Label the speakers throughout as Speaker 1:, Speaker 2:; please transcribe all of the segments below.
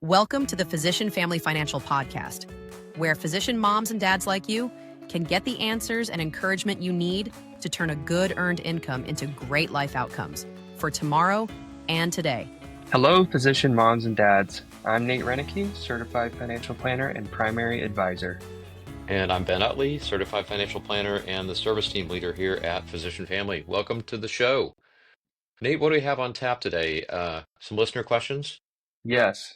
Speaker 1: Welcome to the Physician Family Financial Podcast, where physician moms and dads like you can get the answers and encouragement you need to turn a good earned income into great life outcomes for tomorrow and today.
Speaker 2: Hello, physician moms and dads. I'm Nate Reineke, certified financial planner and primary advisor.
Speaker 3: And I'm Ben Utley, certified financial planner and the service team leader here at Physician Family. Welcome to the show. Nate, what do we have on tap today? Some listener questions?
Speaker 2: Yes,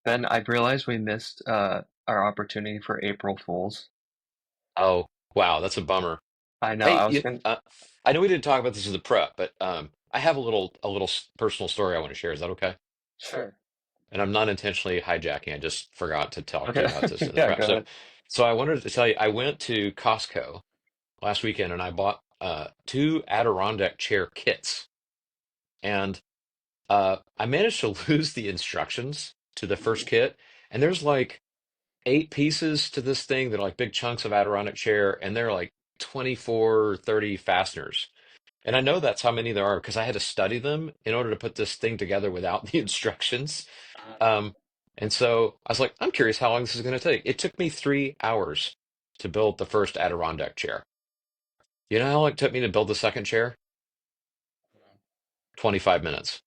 Speaker 2: Ben, I've realized we missed our opportunity for April Fools.
Speaker 3: Oh, wow, that's a bummer.
Speaker 2: I know,
Speaker 3: Hey,
Speaker 2: I was going to,
Speaker 3: I know we didn't talk about this as a prep, but I have a little personal story I want to share. Is that okay?
Speaker 2: Sure.
Speaker 3: And I'm not intentionally hijacking. I just forgot to talk to
Speaker 2: Okay,
Speaker 3: you about this in the
Speaker 2: yeah,
Speaker 3: prep.
Speaker 2: go
Speaker 3: So,
Speaker 2: ahead.
Speaker 3: so I wanted to tell you, I went to Costco last weekend and I bought two Adirondack chair kits. And I managed to lose the instructions to the first kit, and there's like 8 pieces to this thing that are like big chunks of Adirondack chair, and they're like 24, 30 fasteners. And I know that's how many there are because I had to study them in order to put this thing together without the instructions. Um, and so I was like, I'm curious how long this is going to take. It took me 3 hours to build the first Adirondack chair. You know how long it took me to build the second chair? 25 minutes.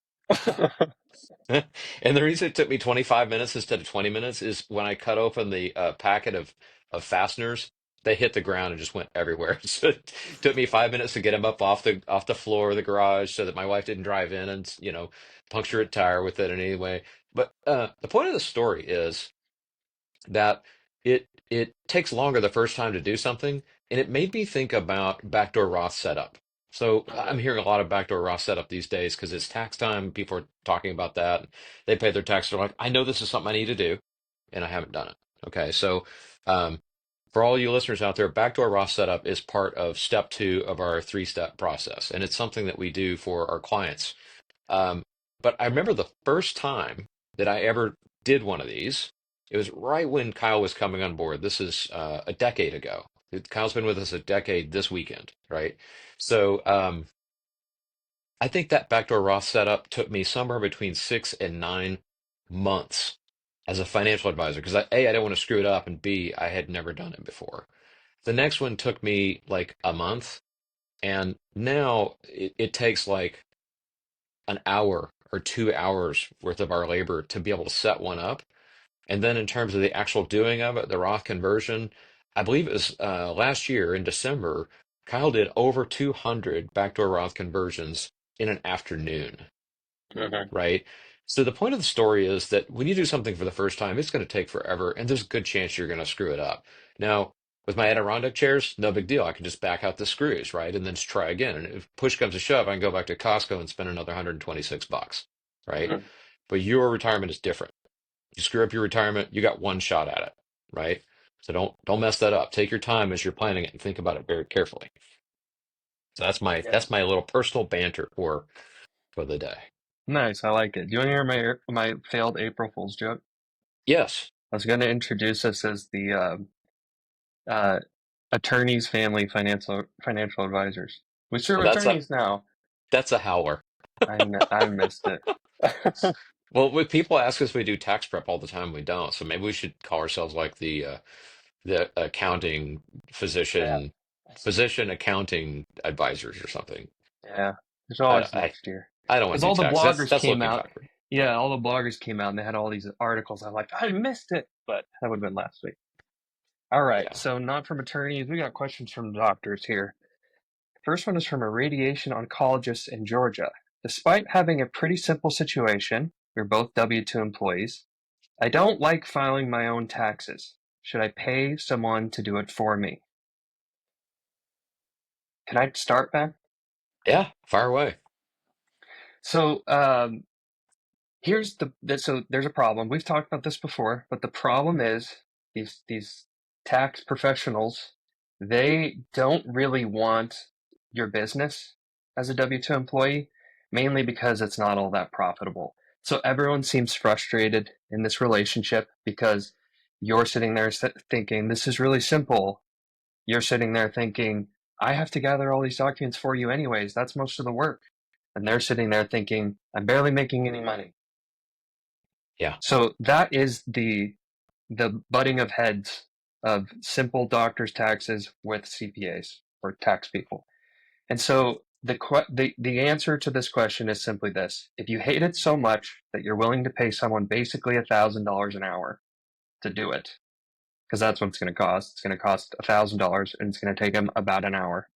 Speaker 3: And the reason it took me 25 minutes instead of 20 minutes is when I cut open the packet of fasteners, they hit the ground and just went everywhere. So it took me 5 minutes to get them up off the floor of the garage so that my wife didn't drive in and puncture a tire with it in any way. But the point of the story is that it takes longer the first time to do something, and it made me think about backdoor Roth setup. So I'm hearing a lot of backdoor Roth setup these days because it's tax time. People are talking about that. They pay their taxes. They're like, I know this is something I need to do, and I haven't done it. Okay, so um, for all you listeners out there, backdoor Roth setup is part of step two of our three-step process, and it's something that we do for our clients. Um, but I remember the first time that I ever did one of these. It was right when Kyle was coming on board. This is a decade ago. Kyle's been with us a decade this weekend, right? So I think that backdoor Roth setup took me somewhere between 6 and 9 months as a financial advisor because A, I didn't want to screw it up, and B, I had never done it before. The next one took me like a month, and now it takes like an hour or 2 hours worth of our labor to be able to set one up. And then in terms of the actual doing of it, the Roth conversion, I believe it was last year in December, Kyle did over 200 backdoor Roth conversions in an afternoon,
Speaker 2: Mhm.
Speaker 3: right? So the point of the story is that when you do something for the first time, it's going to take forever, and there's a good chance you're going to screw it up. Now, with my Adirondack chairs, no big deal. I can just back out the screws, right? And then just try again. And if push comes to shove, I can go back to Costco and spend another $126, right?
Speaker 2: Mhm.
Speaker 3: But your retirement is different. You screw up your retirement, you got one shot at it, right? So don't mess that up. Take your time as you're planning it and think about it very carefully. So that's my
Speaker 2: Yeah.
Speaker 3: that's my little personal banter for the day.
Speaker 2: Nice, I like it. Do you want to hear my failed April Fool's joke?
Speaker 3: Yes.
Speaker 2: I was going to introduce us as the uh, attorneys, family, financial advisors. We serve
Speaker 3: Well,
Speaker 2: attorneys now.
Speaker 3: that's a howler.
Speaker 2: I missed it.
Speaker 3: Well, when people ask us, we do tax prep all the time. We don't. So maybe we should call ourselves like the accounting
Speaker 2: Yeah.
Speaker 3: physician accounting advisors or something.
Speaker 2: Yeah, there's
Speaker 3: I
Speaker 2: always
Speaker 3: I
Speaker 2: next year.
Speaker 3: I don't want
Speaker 2: Because
Speaker 3: to do
Speaker 2: all the
Speaker 3: tax. That's
Speaker 2: bloggers
Speaker 3: that's
Speaker 2: came
Speaker 3: looking
Speaker 2: out.
Speaker 3: backward.
Speaker 2: Yeah, all the bloggers came out and they had all these articles. I'm like, I missed it, but that would have been last week. All right,
Speaker 3: Yeah.
Speaker 2: so not from attorneys. We got questions from doctors here. First one is from a radiation oncologist in Georgia. Despite having a pretty simple situation, we're both W-2 employees. I don't like filing my own taxes. Should I pay someone to do it for me? Can I start, Ben?
Speaker 3: Yeah. Fire away.
Speaker 2: So, here's so there's a problem. We've talked about this before, but the problem is these tax professionals, they don't really want your business as a W-2 employee, mainly because it's not all that profitable. So everyone seems frustrated in this relationship because you're sitting there thinking this is really simple. You're sitting there thinking I have to gather all these documents for you anyways. That's most of the work. And they're sitting there thinking I'm barely making any money.
Speaker 3: Yeah.
Speaker 2: So that is the butting of heads of simple doctors' taxes with CPAs or tax people. And so the answer to this question is simply this: if you hate it so much that you're willing to pay someone basically $1,000 an hour to do it, because that's what it's going to cost. It's going to cost $1,000, and it's going to take them about an hour.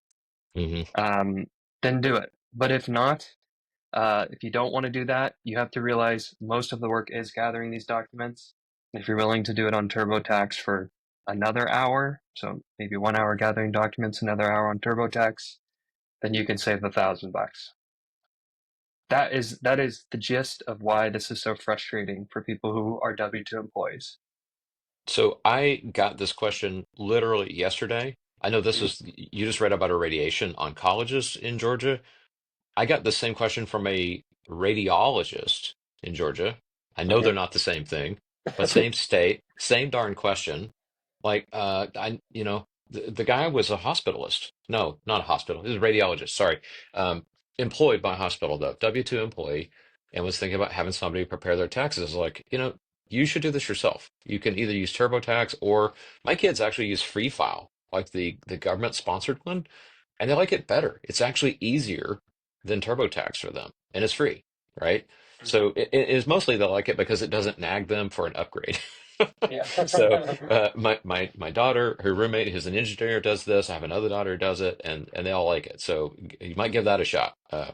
Speaker 3: Hmm.
Speaker 2: Um, then do it. But if not, if you don't want to do that, you have to realize most of the work is gathering these documents. If you're willing to do it on TurboTax for another hour, so maybe 1 hour gathering documents, another hour on TurboTax, then you can save $1,000. That is the gist of why this is so frustrating for people who are W-2 employees.
Speaker 3: So I got this question literally yesterday. I know this is, you just read about a radiation on colleges in Georgia. I got the same question from a radiologist in Georgia. I know they're
Speaker 2: Okay.
Speaker 3: not the same thing, but same state, same darn question. Like, the guy was a hospitalist. No, not a hospital. He was a radiologist. Sorry. Um, Employed by a hospital, though, W-2 employee, and was thinking about having somebody prepare their taxes. Like, you should do this yourself. You can either use TurboTax or my kids actually use Free File, like the government sponsored one, and they like it better. It's actually easier than TurboTax for them, and it's free, right?
Speaker 2: Mhm.
Speaker 3: So it is mostly they like it because it doesn't nag them for an upgrade.
Speaker 2: Yeah.
Speaker 3: So my daughter, her roommate, who's an engineer, does this. I have another daughter who does it, and they all like it. So you might give that a shot.
Speaker 2: Yeah.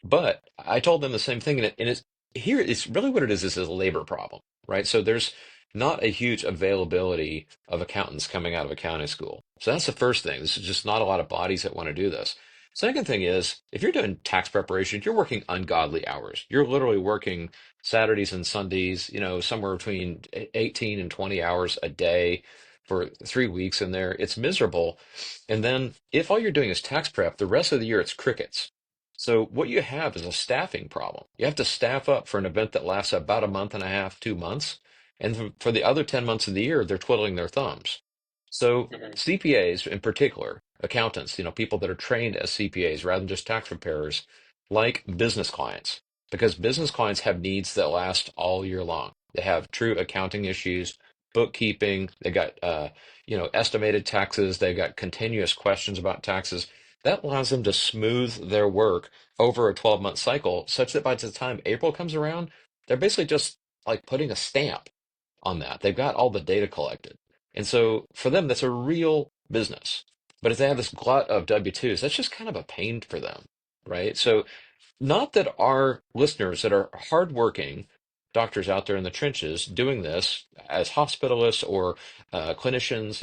Speaker 3: But I told them the same thing, and it's here. It's really what it is a labor problem, right? So there's not a huge availability of accountants coming out of accounting school. So that's the first thing. This is just not a lot of bodies that want to do this. Second thing is, if you're doing tax preparation, you're working ungodly hours. You're literally working Saturdays and Sundays, somewhere between 18 and 20 hours a day for 3 weeks in there. It's miserable. And then if all you're doing is tax prep, the rest of the year it's crickets. So what you have is a staffing problem. You have to staff up for an event that lasts about a month and a half, 2 months. And for the other 10 months of the year, they're twiddling their thumbs. So
Speaker 2: Mhm.
Speaker 3: CPAs in particular, accountants, people that are trained as CPAs rather than just tax preparers, like business clients, because business clients have needs that last all year long. They have true accounting issues, bookkeeping, they got estimated taxes, they've got continuous questions about taxes. That allows them to smooth their work over a 12-month cycle, such that by the time April comes around, they're basically just like putting a stamp on that. They've got all the data collected. And so for them, that's a real business. But if they have this glut of W-2s, that's just kind of a pain for them, right?
Speaker 2: Yeah.
Speaker 3: So not that our listeners that are hardworking doctors out there in the trenches doing this as hospitalists or clinicians,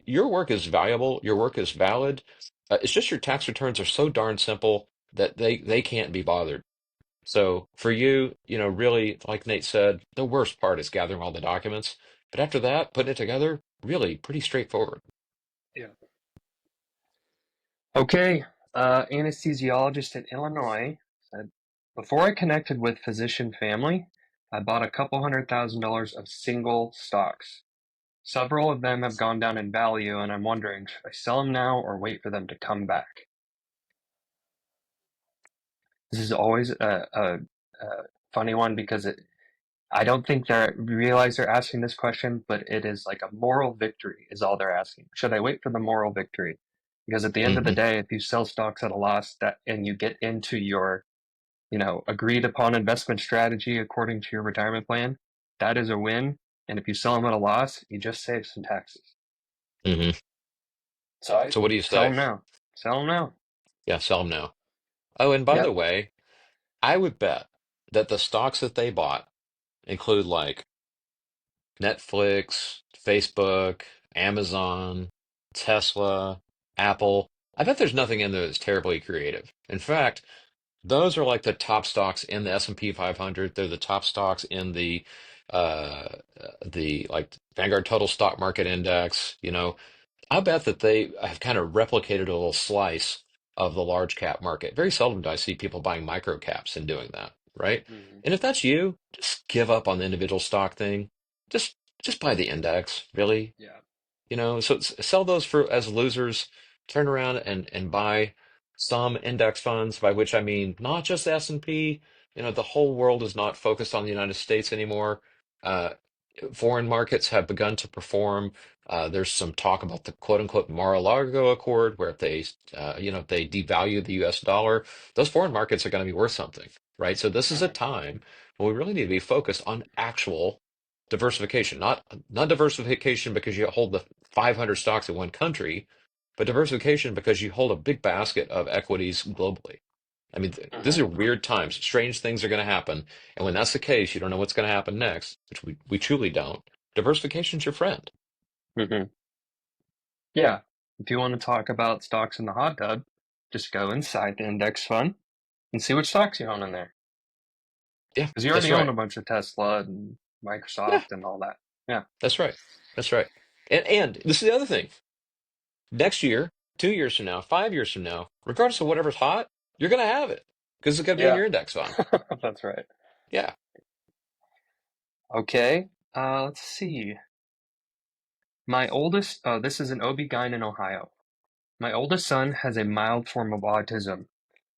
Speaker 3: your work is valuable, your work is valid. It's just your tax returns are so darn simple that they can't be bothered. So for you, really, like Nate said, the worst part is gathering all the documents. But after that, putting it together, really pretty straightforward.
Speaker 2: Yeah. Okay. Anesthesiologist in Illinois said, before I connected with Physician Family, I bought a couple $100,000 of single stocks. Several of them have gone down in value, and I'm wondering, should I sell them now or wait for them to come back? This is always a funny one because I don't think they realize they're asking this question, but it is like a moral victory is all they're asking. Should I wait for the moral victory? Because at the end of the
Speaker 3: Hmm.
Speaker 2: day, if you sell stocks at a loss that and you get into your, agreed upon investment strategy according to your retirement plan, that is a win. And if you sell them at a loss, you just save some taxes.
Speaker 3: Hmm.
Speaker 2: So I
Speaker 3: So what do you
Speaker 2: sell
Speaker 3: say?
Speaker 2: them now. Sell them now.
Speaker 3: Yeah, sell them now. Oh, and by the
Speaker 2: Yep.
Speaker 3: way, I would bet that the stocks that they bought include like Netflix, Facebook, Amazon, Tesla, Apple. I bet there's nothing in there that's terribly creative. In fact, those are like the top stocks in the S&P 500. They're the top stocks in uh the like Vanguard Total Stock Market Index. I bet that they have kind of replicated a little slice of the large cap market. Very seldom do I see people buying micro caps and doing that, right?
Speaker 2: Mhm.
Speaker 3: And if that's you, just give up on the individual stock thing. Just buy the index, really.
Speaker 2: Yeah.
Speaker 3: So sell those for as losers, turn around and buy some index funds, by which I mean not just S&P, The whole world is not focused on the United States anymore. Uh, Foreign markets have begun to perform. There's some talk about the quote unquote Mar-a-Lago Accord, where if they devalue the US dollar, those foreign markets are going to be worth something, right? So this is a
Speaker 2: Mhm.
Speaker 3: time when we really need to be focused on actual diversification, not diversification because you hold the 500 stocks in one country, but diversification because you hold a big basket of equities globally. I mean, these are
Speaker 2: Mhm.
Speaker 3: weird times. Strange things are going to happen. And when that's the case, you don't know what's going to happen next, which we truly don't. Diversification's your friend.
Speaker 2: Mhm. Yeah. If you want to talk about stocks in the hot tub, just go inside the index fund and see which stocks you own in there.
Speaker 3: Yeah,
Speaker 2: Because you
Speaker 3: that's
Speaker 2: already own
Speaker 3: right.
Speaker 2: a bunch of Tesla and
Speaker 3: Yeah,
Speaker 2: Microsoft and all that. Yeah.
Speaker 3: that's right. That's right. And this is the other thing. Next year, 2 years from now, 5 years from now, regardless of whatever's hot, you're going to have it because it's going to be in
Speaker 2: Yeah.
Speaker 3: your index fund.
Speaker 2: That's right.
Speaker 3: Yeah.
Speaker 2: Okay. Let's see. This is an OB-GYN in Ohio. My oldest son has a mild form of autism.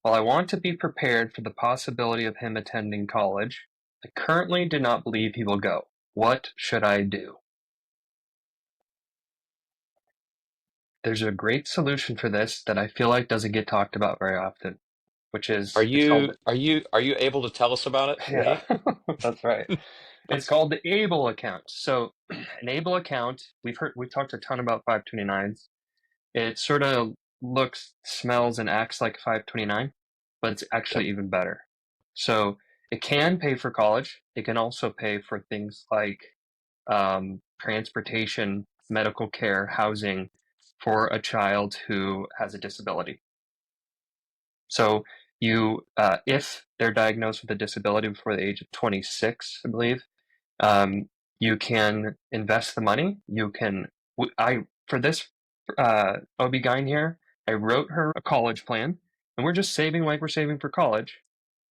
Speaker 2: While I want to be prepared for the possibility of him attending college, I currently do not believe he will go. What should I do? There's a great solution for this that I feel like doesn't get talked about very often, which
Speaker 3: Are
Speaker 2: is it's called
Speaker 3: you are you are you able to tell us about it,
Speaker 2: yeah,
Speaker 3: Nate?
Speaker 2: that's right. It's called the ABLE account. So an ABLE account, we've talked a ton about 529s. It sort of looks, smells, and acts like 529, but it's
Speaker 3: Okay.
Speaker 2: actually even better. So it can pay for college. It can also pay for things like transportation, medical care, housing for a child who has a disability. So if they're diagnosed with a disability before the age of 26, I believe, um, you can invest the money. For this OB-GYN here, I wrote her a college plan, and we're just saving like we're saving for college,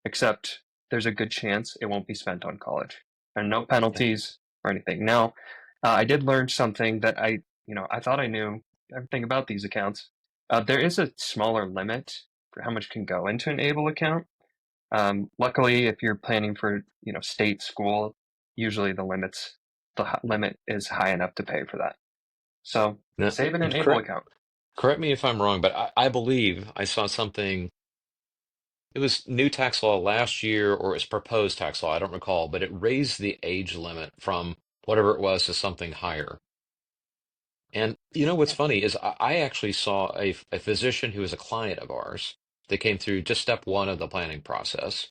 Speaker 2: except there's a good chance it won't be spent on college, and no
Speaker 3: Yeah.
Speaker 2: penalties or anything. Now, I did learn something that I thought I knew everything about these accounts. There is a smaller limit for how much can go into an ABLE account. Luckily, if you're planning for state school, usually the limit is high enough to pay for that. So
Speaker 3: Now,
Speaker 2: save in an ABLE
Speaker 3: correct
Speaker 2: account.
Speaker 3: correct me if I'm wrong, but I believe I saw something. It was new tax law last year, or it's proposed tax law. I don't recall, but it raised the age limit from whatever it was to something higher. And what's funny is I actually saw a physician who was a client of ours. They came through just step one of the planning process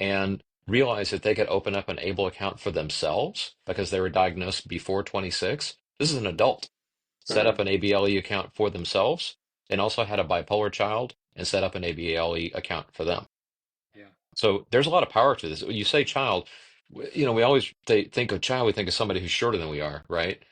Speaker 3: and realized that they could open up an ABLE account for themselves because they were diagnosed before 26. This is an adult. Set up
Speaker 2: Mhm.
Speaker 3: an ABLE account for themselves and also had a bipolar child and set up an ABLE account for them.
Speaker 2: Yeah,
Speaker 3: So there's a lot of power to this. When you say child, we always think of child, we think of somebody who's shorter than we are, right?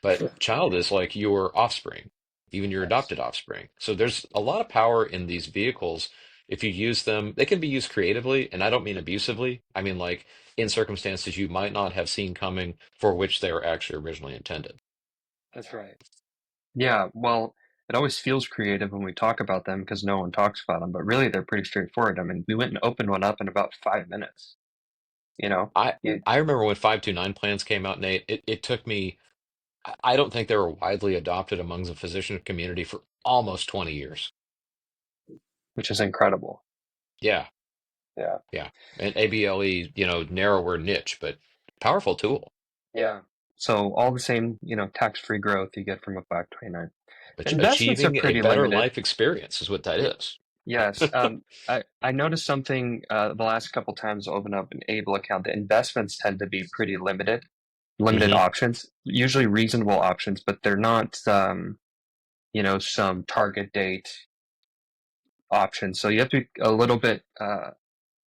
Speaker 3: But child is like your offspring, even your
Speaker 2: yes,
Speaker 3: adopted offspring. So there's a lot of power in these vehicles. If you use them, they can be used creatively, and I don't mean abusively. I mean like in circumstances you might not have seen coming for which they were actually originally intended.
Speaker 2: that's right. Yeah, well, it always feels creative when we talk about them because no one talks about them, but really they're pretty straightforward. I mean, we went and opened one up in about 5 minutes. You know,
Speaker 3: I
Speaker 2: you,
Speaker 3: I remember when 529 plans came out, Nate, it took me I don't think they were widely adopted among the physician community for almost 20 years.
Speaker 2: which is incredible.
Speaker 3: Yeah,
Speaker 2: Yeah,
Speaker 3: yeah. And ABLE, narrower niche, but powerful tool.
Speaker 2: yeah. So all the same, tax-free growth you get from a 529.
Speaker 3: But
Speaker 2: Investments are
Speaker 3: achieving a
Speaker 2: pretty
Speaker 3: better
Speaker 2: limited.
Speaker 3: life experience is what that
Speaker 2: Y-
Speaker 3: is.
Speaker 2: Yes. I noticed something the last couple times I open up an Able account. The investments tend to be pretty limited
Speaker 3: Hmm.
Speaker 2: options, usually reasonable options, but they're not, some target date options. So you have to be a little bit,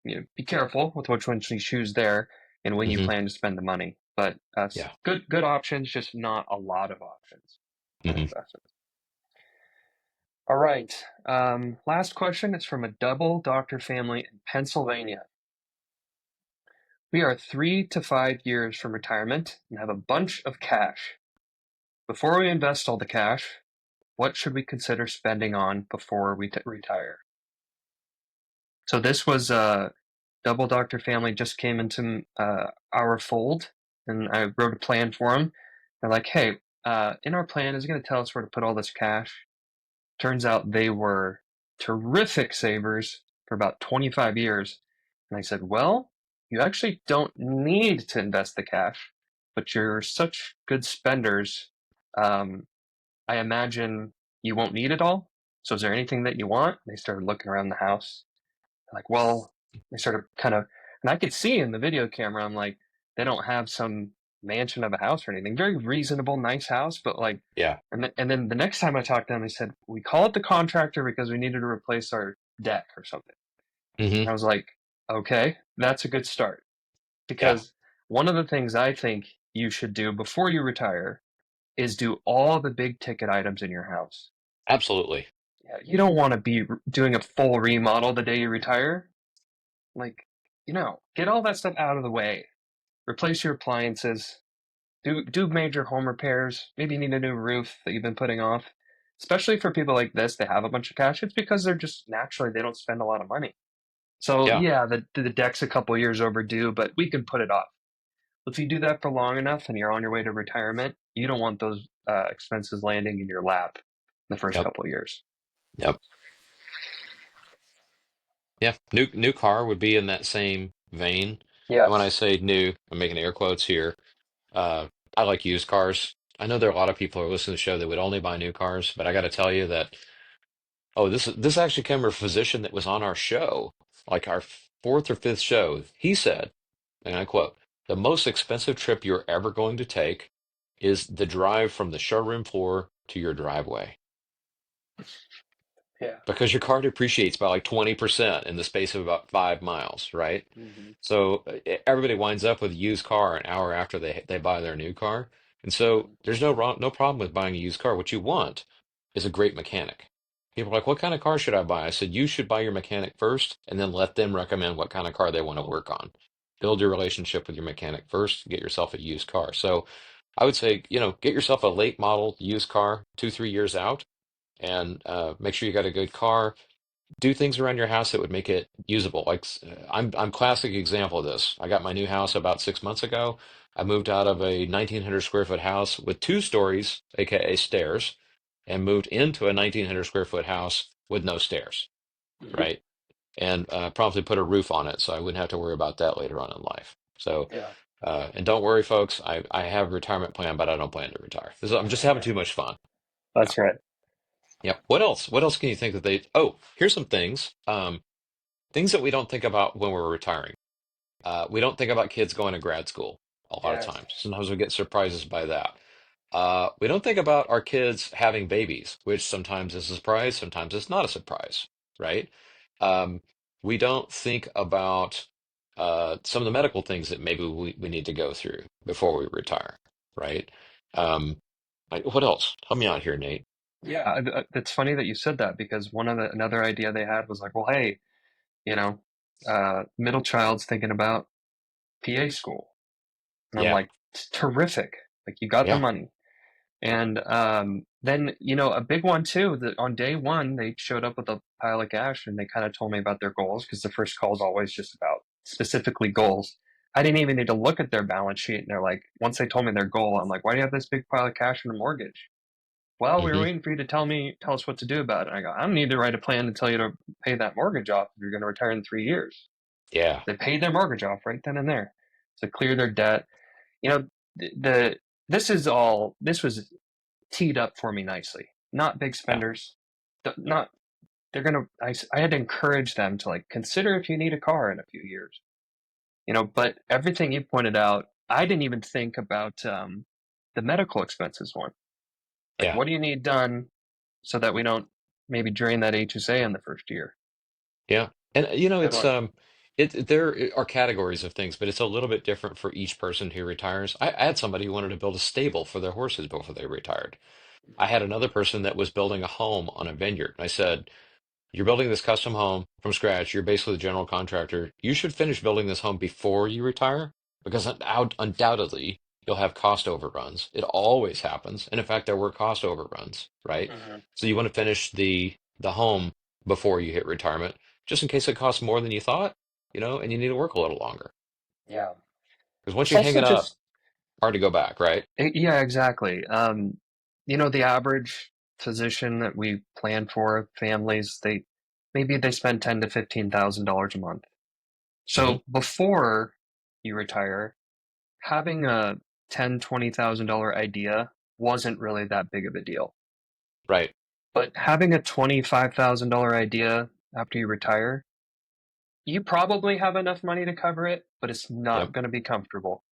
Speaker 2: be careful with which ones you choose there and when you
Speaker 3: Hmm.
Speaker 2: plan to spend the money. But
Speaker 3: Yeah.
Speaker 2: good options, just not a lot of options for
Speaker 3: Hmm.
Speaker 2: investments. All right. Last question. It's from a double doctor family in Pennsylvania. We are 3 to 5 years from retirement and have a bunch of cash. Before we invest all the cash, what should we consider spending on before we retire? So this was double doctor family just came into our fold, and I wrote a plan for them. They're like, hey, in our plan, is it going to tell us where to put all this cash? Turns out they were terrific savers for about 25 years. And I said, well, you actually don't need to invest the cash, but you're such good spenders. Um, I imagine you won't need it all. So is there anything that you want? They started looking around the house. Like, well, they started kind of, and I could see in the video camera, I'm like, they don't have some mansion of a house or anything. Very reasonable, nice house, but like,
Speaker 3: Yeah.
Speaker 2: and then the next time I talked to them, they said, we called the contractor because we needed to replace our deck or something.
Speaker 3: Hmm.
Speaker 2: And I was like, okay, that's a good start.
Speaker 3: Yeah.
Speaker 2: Because one of the things I think you should do before you retire is do all the big ticket items in your house.
Speaker 3: Absolutely.
Speaker 2: Yeah, you don't want to be doing a full remodel the day you retire. Like, get all that stuff out of the way. Replace your appliances. Do major home repairs. Maybe you need a new roof that you've been putting off. Especially for people like this, they have a bunch of cash. It's because they're just naturally they don't spend a lot of money. So
Speaker 3: Yeah.
Speaker 2: yeah, the deck's a couple years overdue, but we can put it off. If you do that for long enough and you're on your way to retirement, you don't want those expenses landing in your lap the first
Speaker 3: Yep.
Speaker 2: couple of years.
Speaker 3: Yep. Yeah. New car would be in that same vein. And when I
Speaker 2: Yes.
Speaker 3: say new, I'm making air quotes here. Uh, I like used cars. I know there are a lot of people who are listening to the show that would only buy new cars, but I got to tell you that, oh, this actually came from a physician that was on our show, like our fourth or fifth show. He said, and I quote, "The most expensive trip you're ever going to take is the drive from the showroom floor to your driveway."
Speaker 2: Yeah.
Speaker 3: Because your car depreciates by like 20% in the space of about 5 miles, right?
Speaker 2: Hmm.
Speaker 3: So everybody winds up with a used car an hour after they buy their new car. And so there's no problem with buying a used car. What you want is a great mechanic. People are like, what kind of car should I buy? I said, you should buy your mechanic first and then let them recommend what kind of car they want to work on. Build your relationship with your mechanic first, get yourself a used car. So I would say, get yourself a late model used car, 2, 3 years out, and make sure you got a good car. Do things around your house that would make it usable. Like I'm classic example of this. I got my new house about 6 months ago. I moved out of a 1,900 square foot house with 2 stories, aka stairs, and moved into a 1,900 square foot house with no stairs,
Speaker 2: Hmm.
Speaker 3: right? And promptly put a roof on it, so I wouldn't have to worry about that later on in life. So,
Speaker 2: Yeah.
Speaker 3: and don't worry, folks. I have a retirement plan, but I don't plan to retire. I'm just having too much fun. Yeah.
Speaker 2: That's right.
Speaker 3: Yeah. What else? What else can you think that they? Oh, here's some things. Things that we don't think about when we're retiring. We don't think about kids going to grad school a lot of
Speaker 2: Yes.
Speaker 3: times. Sometimes we get surprises by that. We don't think about our kids having babies, which sometimes is a surprise, sometimes it's not a surprise, right? Um, we don't think about some of the medical things that maybe we need to go through before we retire, right? Um, what else? Help me out here, Nate.
Speaker 2: Yeah, it's funny that you said that because another idea they had was like, well, hey, you know, middle child's thinking about PA school, and I'm
Speaker 3: Yeah,
Speaker 2: like, it's terrific. Like you got the
Speaker 3: yeah,
Speaker 2: money, and then a big one too. That on day one they showed up with a pile of cash and they kind of told me about their goals because the first call is always just about specifically goals. I didn't even need to look at their balance sheet, and they're like, once they told me their goal, I'm like, why do you have this big pile of cash and a mortgage? Well, we were
Speaker 3: hmm
Speaker 2: waiting for you to tell us what to do about it. And I go, I don't need to write a plan to tell you to pay that mortgage off if you're going to retire in 3 years.
Speaker 3: yeah,
Speaker 2: They paid their mortgage off right then and there to clear their debt. You know, the this was teed up for me nicely. Not big
Speaker 3: yeah,
Speaker 2: spenders. Not they're gonna. I had to encourage them to like consider if you need a car in a few years. But everything you pointed out, I didn't even think about the medical expenses one. Like,
Speaker 3: yeah.
Speaker 2: what do you need done so that we don't maybe drain that HSA in the first year?
Speaker 3: Yeah. And
Speaker 2: Good
Speaker 3: it's
Speaker 2: one.
Speaker 3: there are categories of things, but it's a little bit different for each person who retires. I had somebody who wanted to build a stable for their horses before they retired. I had another person that was building a home on a vineyard. And I said, you're building this custom home from scratch. You're basically the general contractor. You should finish building this home before you retire because undoubtedly you'll have cost overruns. It always happens. And in fact, there were cost overruns, right?
Speaker 2: Hmm.
Speaker 3: So you want to finish the home before you hit retirement, just in case it costs more than you thought. and you need to work a little longer.
Speaker 2: Yeah.
Speaker 3: Because once
Speaker 2: It's
Speaker 3: you hang
Speaker 2: also
Speaker 3: it up,
Speaker 2: just,
Speaker 3: hard to go back, right?
Speaker 2: yeah, exactly. The average physician that we plan for, families, maybe they spend $10,000 to $15,000 a month.
Speaker 3: Hmm.
Speaker 2: So before you retire, having a $10,000-$20,000 idea wasn't really that big of a deal.
Speaker 3: Right.
Speaker 2: But having a $25,000 idea after you retire, you probably have enough money to cover it, but it's
Speaker 3: Yep.
Speaker 2: not going to be comfortable.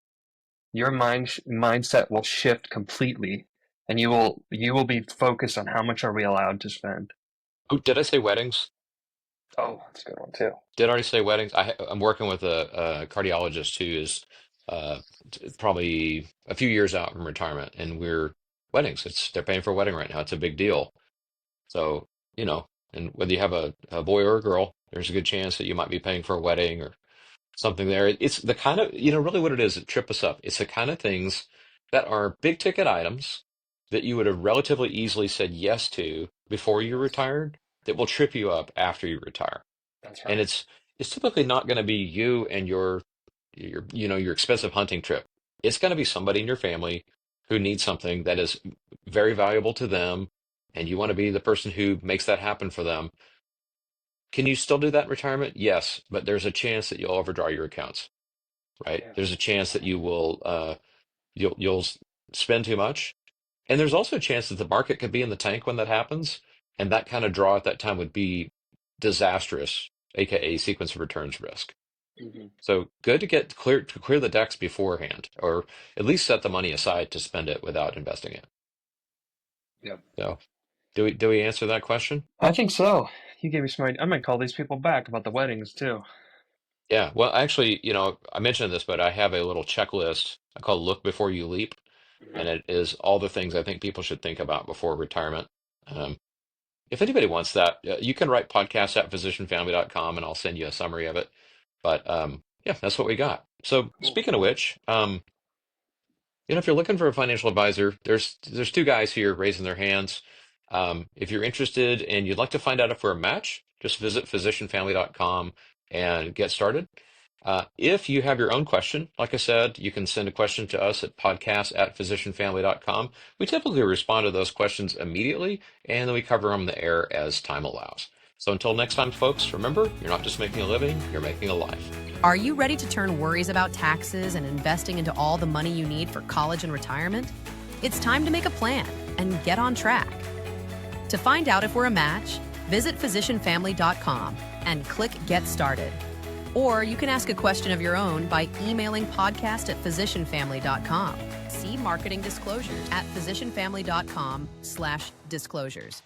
Speaker 2: Your mindset will shift completely, and you will be focused on how much are we allowed to spend.
Speaker 3: Oh, did I say weddings?
Speaker 2: Oh, that's a good one too.
Speaker 3: Did I already say weddings? I'm working with a cardiologist who is probably a few years out from retirement, and we're weddings. They're paying for a wedding right now. It's a big deal. So, and whether you have a boy or a girl, there's a good chance that you might be paying for a wedding or something there. It's the kind of, really what it is that trip us up. It's the kind of things that are big ticket items that you would have relatively easily said yes to before you
Speaker 2: Yes,
Speaker 3: retired that will trip you up after you retire.
Speaker 2: that's
Speaker 3: And
Speaker 2: right.
Speaker 3: it's typically not going to be you and your expensive hunting trip. It's going to be somebody in your family who needs something that is very valuable to them, and you want to be the person who makes that happen for them. Can you still do that in retirement? Yes, but there's a chance that you'll overdraw your accounts, right?
Speaker 2: Yeah.
Speaker 3: There's a chance that you'll spend too much, and there's also a chance that the market could be in the tank when that happens, and that kind of draw at that time would be disastrous, aka sequence of returns risk.
Speaker 2: Hmm.
Speaker 3: So good to clear the decks beforehand, or at least set the money aside to spend it without investing it.
Speaker 2: Yep.
Speaker 3: So do we answer that question?
Speaker 2: I think so. You gave me some idea. I might call these people back about the weddings too.
Speaker 3: Yeah. Well, actually, I mentioned this, but I have a little checklist I call Look Before You Leap,
Speaker 2: Hmm.
Speaker 3: and it is all the things I think people should think about before retirement. Um, if anybody wants that, you can write podcast at physicianfamily.com and I'll send you a summary of it. But yeah, that's what we got. So
Speaker 2: Cool.
Speaker 3: speaking of which, if you're looking for a financial advisor, there's two guys here raising their hands. If you're interested and you'd like to find out if we're a match, just visit physicianfamily.com and get started. If you have your own question, like I said, you can send a question to us at podcast@physicianfamily.com. We typically respond to those questions immediately, and then we cover them in the air as time allows. So until next time, folks, remember, you're not just making a living, you're making a life.
Speaker 1: Are you ready to turn worries about taxes and investing into all the money you need for college and retirement? It's time to make a plan and get on track. To find out if we're a match, visit physicianfamily.com and click Get Started. Or you can ask a question of your own by emailing podcast@physicianfamily.com. See marketing disclosures at physicianfamily.com/disclosures.